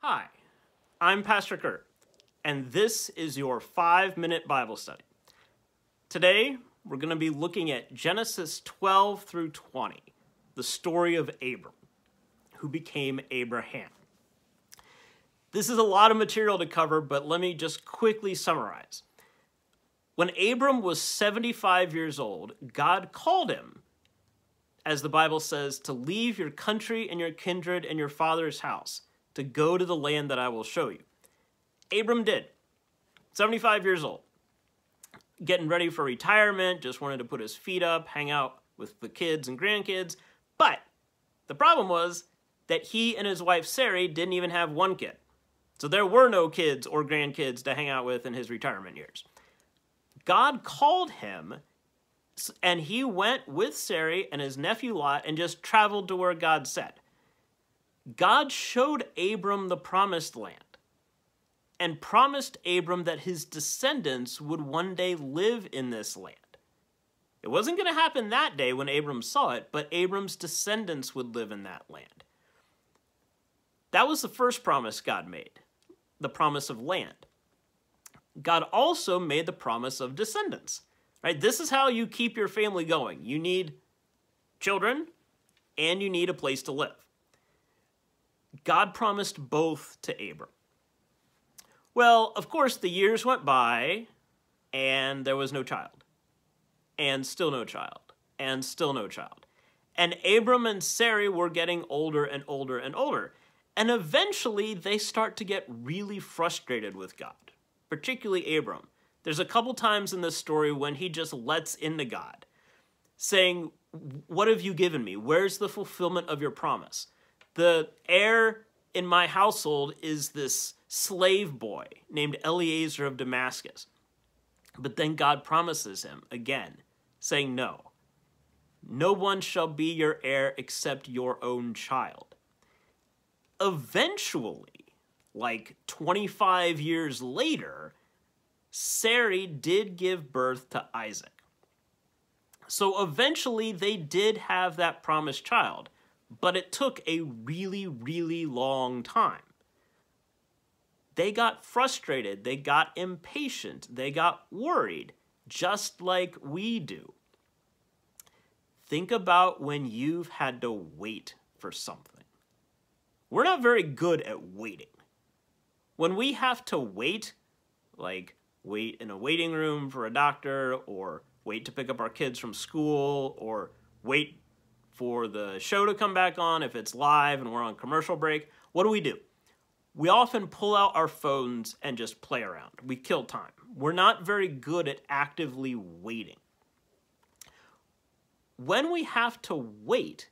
Hi, I'm Pastor Kurt, and this is your 5-minute Bible study. Today, we're going to be looking at Genesis 12 through 20, the story of Abram, who became Abraham. This is a lot of material to cover, but let me just quickly summarize. When Abram was 75 years old, God called him, as the Bible says, to leave your country and your kindred and your father's house, to go to the land that I will show you. Abram did. 75 years old. Getting ready for retirement, just wanted to put his feet up, hang out with the kids and grandkids. But the problem was that he and his wife Sarai didn't even have one kid. So there were no kids or grandkids to hang out with in his retirement years. God called him, and he went with Sarai and his nephew Lot and just traveled to where God said. God showed Abram the promised land and promised Abram that his descendants would one day live in this land. It wasn't going to happen that day when Abram saw it, but Abram's descendants would live in that land. That was the first promise God made, the promise of land. God also made the promise of descendants. Right? This is how you keep your family going. You need children, and you need a place to live. God promised both to Abram. Well, of course, the years went by, and there was no child, and still no child, and still no child. And Abram and Sarai were getting older and older and older, and eventually they start to get really frustrated with God, particularly Abram. There's a couple times in this story when he just lets into God, saying, "What have you given me? Where's the fulfillment of your promise? The heir in my household is this slave boy named Eliezer of Damascus." But then God promises him again, saying, "No, no one shall be your heir except your own child." Eventually, like 25 years later, Sarai did give birth to Isaac. So eventually they did have that promised child, but it took a really, really long time. They got frustrated, they got impatient, they got worried, just like we do. Think about when you've had to wait for something. We're not very good at waiting. When we have to wait, like wait in a waiting room for a doctor, or wait to pick up our kids from school, or wait for the show to come back on if it's live and we're on commercial break, what do? We often pull out our phones and just play around. We kill time. We're not very good at actively waiting. When we have to wait,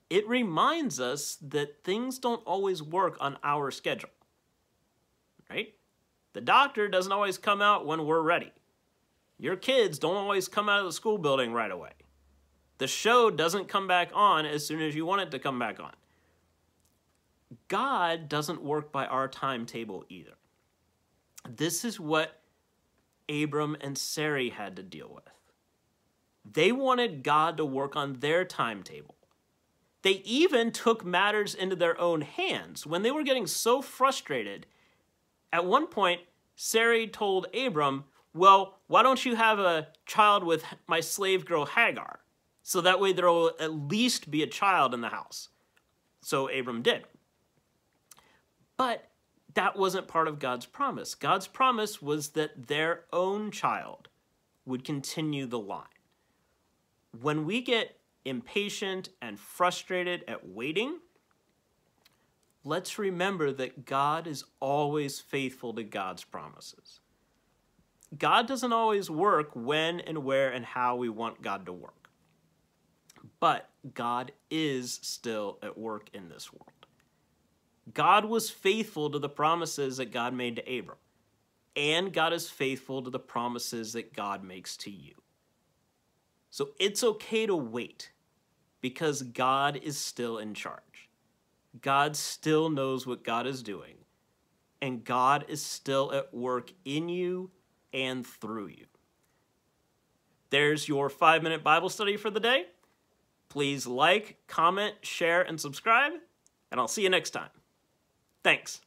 it reminds us that things don't always work on our schedule, right? The doctor doesn't always come out when we're ready. Your kids don't always come out of the school building right away. The show doesn't come back on as soon as you want it to come back on. God doesn't work by our timetable either. This is what Abram and Sarai had to deal with. They wanted God to work on their timetable. They even took matters into their own hands. When they were getting so frustrated, at one point, Sarai told Abram, "Well, why don't you have a child with my slave girl Hagar? So that way there will at least be a child in the house." So Abram did. But that wasn't part of God's promise. God's promise was that their own child would continue the line. When we get impatient and frustrated at waiting, let's remember that God is always faithful to God's promises. God doesn't always work when and where and how we want God to work. But God is still at work in this world. God was faithful to the promises that God made to Abram. And God is faithful to the promises that God makes to you. So it's okay to wait, because God is still in charge. God still knows what God is doing, and God is still at work in you and through you. There's your 5-minute Bible study for the day. Please like, comment, share, and subscribe, and I'll see you next time. Thanks.